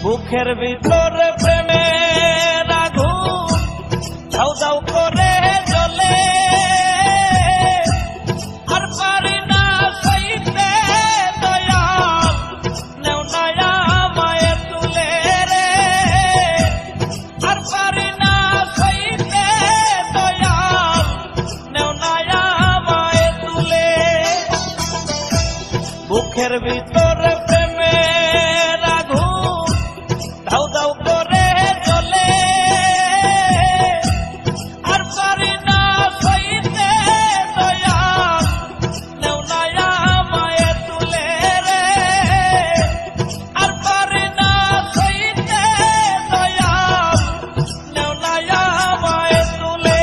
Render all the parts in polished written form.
বুকের ভিতরে প্রেমের আগুন দাউ দাউ করে জ্বলে, আর পারি না সইতে দয়াল, নেও না আমায় তুলে রে, আর পারি না সইতে দয়াল, নেও না আমায় তুলে। বুকের ভিতরে প্রেমের আগুন দাউ দাউ করে জ্বলে, আর পারি না সইতে দয়াল, নেও না আমায় তুলে রে, আর পারি না সইতে দয়াল, নেও না আমায় তুলে।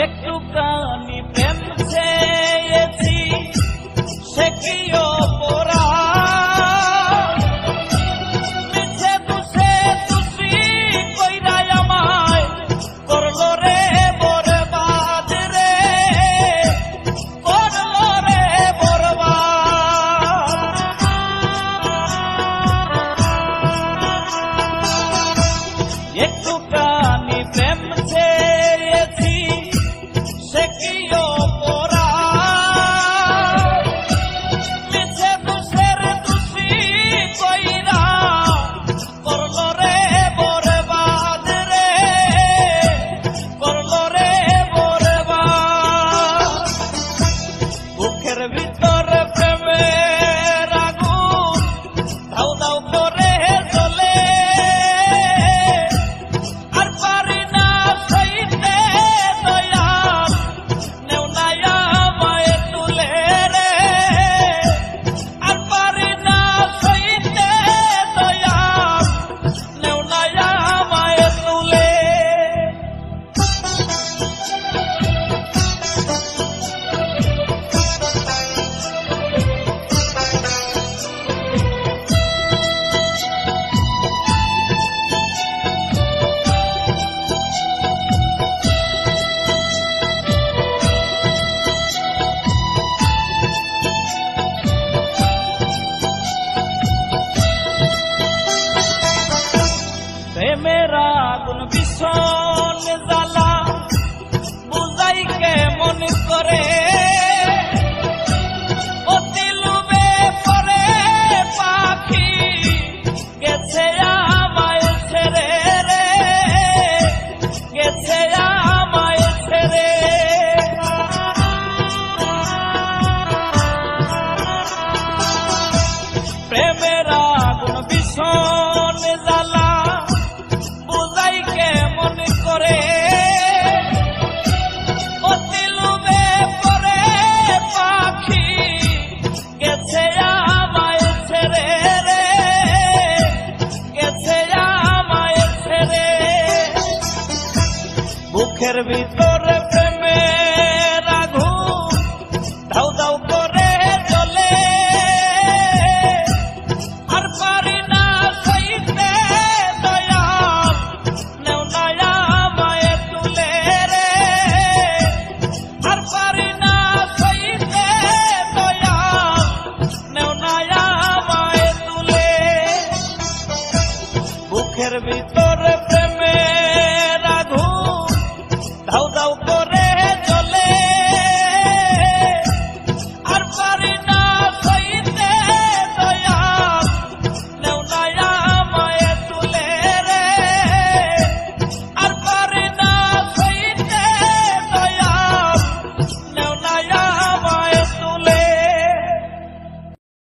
একটুখানি প্রেম চেয়েছি, সে কি অপরাধ, মিছে দুষে দোষী কইরা আমায় করলো রে বরবাদ রে, করলো রে বরবাদ। একটুখানি প্রেম চেয়েছি, সে কি অপরাধ, মিছে দোষের দোষী কইরা করলো রে বরবাদ রে, করলো রে বরবাদ। বুকের ভিতরে প্রেমের আগুন দাউ দাউ করে জ্বলে, আর পারি না সইতে দয়াল, নেও না আমায় তুলে রে, আর পারি না সইতে দয়াল, নেও না আমায় তুলে। প্রেমের আগুন ভীষণ জ্বালা, বুঝাই কেমন করে, অতি লোভে পরে পাখি গেছে আমায় ছেড়ে রে, গেছে আমায় ছেড়ে। প্রেমের আগুন ভীষণ জ্বালা, বুঝাই কেমন করে, অতি লোভে পরে পাখি গেছে আমায় ছেড়ে রে, গেছে আমায় ছেড়ে। বুকের ভিতরে